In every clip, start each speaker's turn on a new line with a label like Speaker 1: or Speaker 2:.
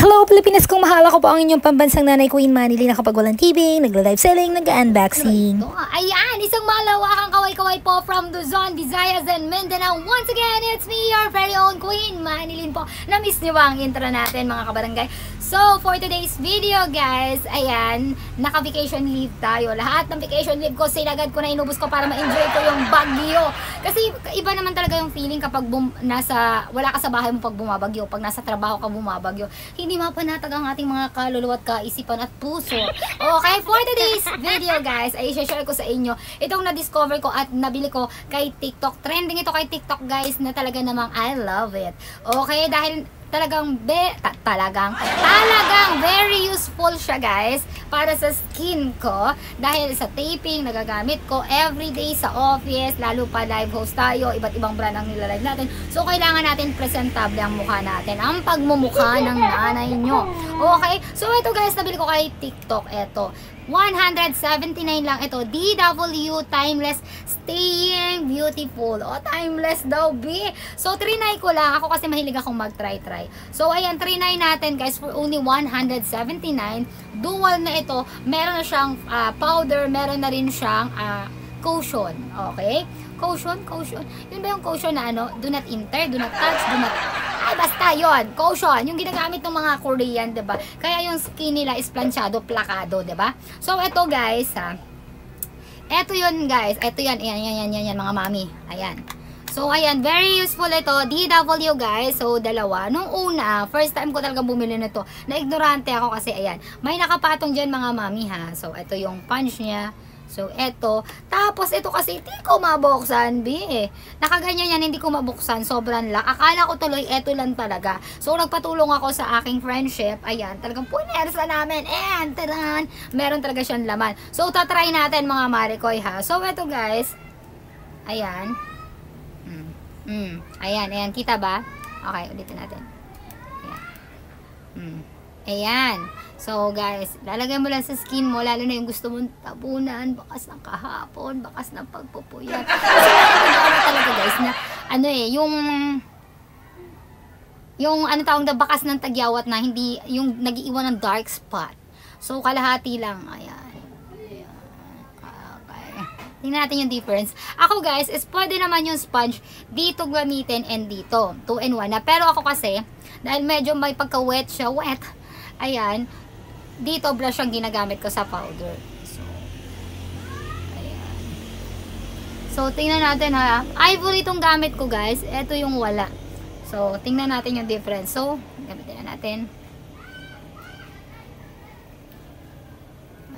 Speaker 1: Hello Pilipinas, kung mahal ako po ang inyong pambansang nanay Queen Manili na kapag walang TV, nagla-live selling, nag-unboxing.
Speaker 2: Ayan, isang malawakang kaway-kaway po from Luzon, Visayas, and Mindanao. Once again, it's me, your very own Queen Manilin po. Na-miss niyo ba ang intro natin mga kabarangay? So, for today's video guys, ayan, naka-vacation leave tayo. Lahat ng vacation leave ko, sinagad ko na, inubos ko para ma-enjoy ko yung Bagyo. Kasi iba naman talaga yung feeling kapag wala ka sa bahay mo pag bumabagyo, pag nasa trabaho ka bumabagyo. Hindi mapanatag ang ating mga kaluluwa at kaisipan at puso. Okay, for today's video guys, ay i-share ko sa inyo itong na-discover ko at nabili ko kay TikTok. Trending ito kay TikTok guys na talaga namang I love it. Okay, dahil talagang very useful siya guys para sa skin ko dahil sa taping nagagamit ko everyday sa office, lalo pa live host tayo, iba't ibang brand ang nilalive natin, so kailangan natin presentable ang mukha natin, ang pagmumukha ng nanay nyo. Okay, so ito guys, nabili ko kay TikTok. Ito 179 lang ito, DW Timeless Staying Beautiful. O, timeless daw, B. So, trinay ko lang. Ako kasi mahilig akong mag-try. So, ayan, trinay natin guys for only 179. Dual na ito. Meron na siyang powder, meron na rin siyang caution. Okay? Caution. Yun ba yung caution na ano? Do not enter, do not touch, do not... Ay, basta yun. Caution. Yung ginagamit ng mga Korean, diba? Kaya yung skin nila is planchado, plakado, diba? So, ito guys, Ito yun guys. Ito yan. Yan, mga mami. Ayan. So, ayan. Very useful ito. DW guys. So, dalawa. Nung una, first time ko talaga bumili nito. Na-ignorante ako kasi, ayan. May nakapatong dyan mga mami ha. So, ito yung punch niya. So, eto. Tapos, ito kasi, hindi ko mabuksan, Nakaganyan yan, hindi ko mabuksan. Sobrang lang. Akala ko tuloy, eto lang talaga. So, nagpatulong ako sa aking friendship. Ayan, talagang punersa namin. And, taran, meron talaga siyang laman. So, tatry natin mga marikoy, ha. So, eto guys. Ayan. Ayan. Kita ba? Okay, ulitin natin. Ayan. Ayan. So guys, lalagay mo lang sa skin mo, lalo na yung gusto mong tabunan, bakas ng kahapon, bakas ng pagpupuyat. Kasi meron talaga guys na ano yung ano tawag na bakas ng tagyawat na hindi yung nagiiwan ng dark spot. So kalahati lang, ayan. Okay. Tingnan natin yung difference. Ako guys, is pwede naman yung sponge dito gamitin and dito, 2 in 1 na. Pero ako kasi, dahil medyo may pagka-wet siya, ayan, dito brush ang ginagamit ko sa powder. So, ayan. So, tingnan natin ha. Ivory itong gamit ko guys. Ito yung wala. So, tingnan natin yung difference. So, gamitin na natin.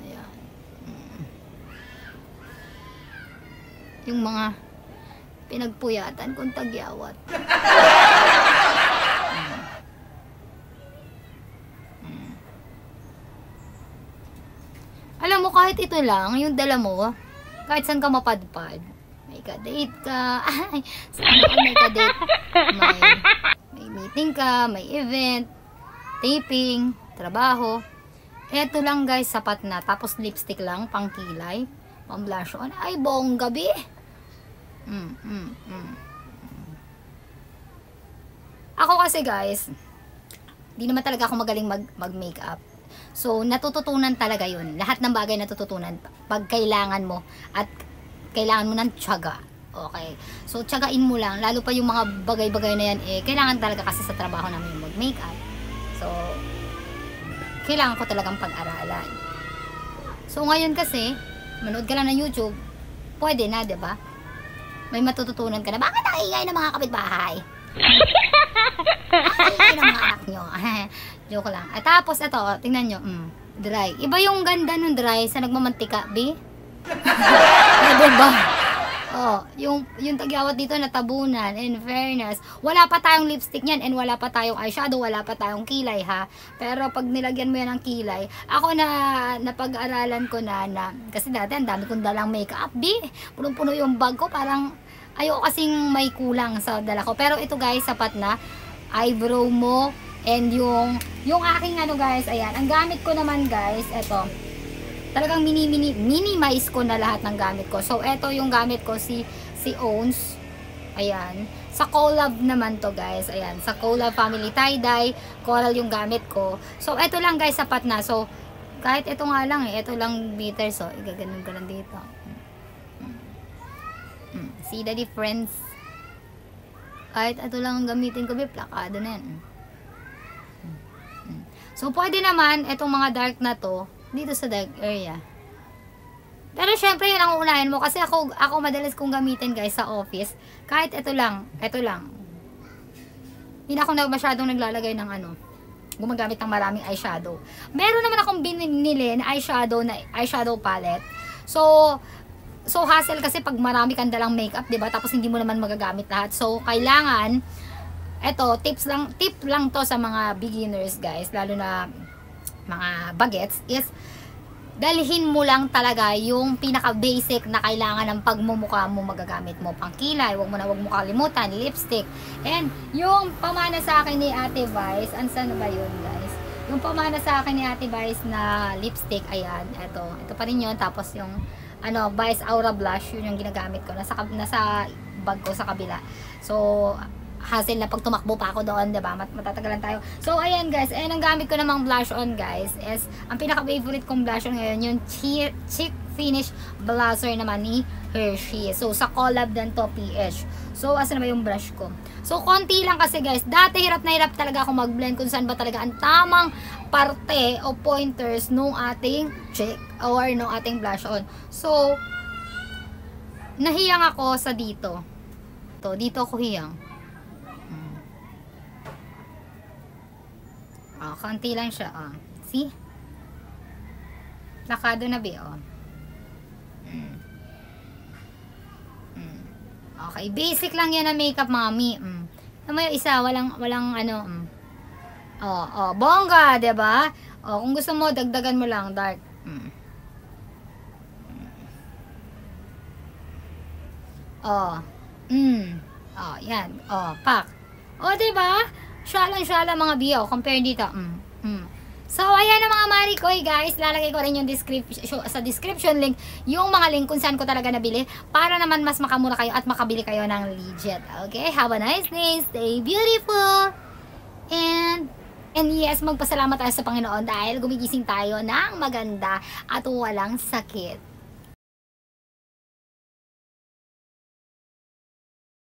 Speaker 2: Ayan. Yung mga pinagpuyatan kong tagyawat. Alam mo, kahit ito lang, yung dala mo, kahit saan ka mapadpad, may ka-date ka, may ka-date, may meeting ka, may event, taping, trabaho. Ito lang guys, sapat na. Tapos lipstick lang, pang kilay, pang blush on. Ay, buong gabi. Ako kasi guys, di naman talaga ako magaling mag-makeup. So, natututunan talaga yun. Lahat ng bagay natututunan pag kailangan mo at kailangan mo ng tiyaga. Okay. So, tiyagain mo lang. Lalo pa yung mga bagay-bagay na yan, kailangan talaga kasi sa trabaho namin mag-makeup. So, kailangan ko talagang pag-aralan. So, ngayon kasi, manood ka lang ng YouTube, pwede na, diba? May matututunan ka na. Bakit ang ingay ng mga kapitbahay? Ay, ng mga anak nyo. Joke lang. At tapos ito, tingnan nyo, dry. Iba yung ganda ng dry sa nagmamantika, diba? Oh, yung tagyawat dito natabunan. In fairness, wala pa tayong lipstick niyan and wala pa tayong eyeshadow, wala pa tayong kilay ha. Pero pag nilagyan mo yan ng kilay, ako napag-aralan ko na kasi dati ang dami kong dalang makeup, punong-puno yung bag ko, parang ayoko kasing may kulang sa dala ko. Pero ito guys, sapat na. Eyebrow mo and yung aking ano guys, ayan. Ang gamit ko naman guys, ito. Talagang minimize ko na lahat ng gamit ko. So, ito yung gamit ko, si Owns. Ayan. Sa collab naman to guys. Ayan. Sa collab family tie-dye. Coral yung gamit ko. So, ito lang guys, sapat na. So, kahit ito nga lang eh. Ito lang meter. So, igaganon ko lang dito. See the difference? Kahit ito lang ang gamitin ko, plakado na yan. So, pwede naman, itong mga dark na to, dito sa dark area. Pero, syempre, yun ang uunahin mo. Kasi ako madalas kong gamitin, guys, sa office. Kahit ito lang. Hindi na ako masyadong naglalagay ng gumagamit ng maraming eyeshadow. Meron naman akong binili na eyeshadow palette. So, hassle kasi pag marami kang dalang makeup, 'di ba? Tapos hindi mo naman magagamit lahat. So, kailangan tip lang to sa mga beginners, guys, lalo na mga bagets, is dalhin mo lang talaga yung pinaka-basic na kailangan ng pagmumukha mo magagamit mo. Pangkilay, wag mo kalimutan, lipstick. And yung pamana sa akin ni Ate Vice, saan na ba yun, guys? Yung pamana sa akin ni Ate Vice na lipstick, ayan, ito pa rin yun. Tapos yung Vice Aura Blush, yun yung ginagamit ko. Nasa bag ko sa kabila. So, hassle na pag tumakbo pa ako doon, diba? Matatagalan tayo. So, ayan guys. Ayan ang gamit ko namang blush on, guys. Is, ang pinaka-favorite kong blush on ngayon, yung Cheek Finish Blusher naman ni Hershey. So, sa collab din to, PH. So, asa na ba yung brush ko? So, konti lang kasi, guys. Dati, hirap na hirap talaga ako mag-blend kung saan ba talaga ang tamang parte o pointers nung ating cheek or nung ating blush on. So, nahiyang ako sa dito. Dito ako hiyang. Konti lang siya, See? Lakado na, be, Okay, basic lang yan na makeup, mami. Ano yung isa, walang bongga, diba? Kung gusto mo, dagdagan mo lang, dark. Yan. Pak. Diba? Syala mga biyo, compare dito. So, ayan na mga marikoy, guys. Lalagay ko rin yung sa description link yung mga link kung saan ko talaga nabili para naman mas makamura kayo at makabili kayo ng legit. Okay? Have a nice day. Stay beautiful. And yes, magpasalamat tayo sa Panginoon dahil gumigising tayo ng maganda at walang sakit.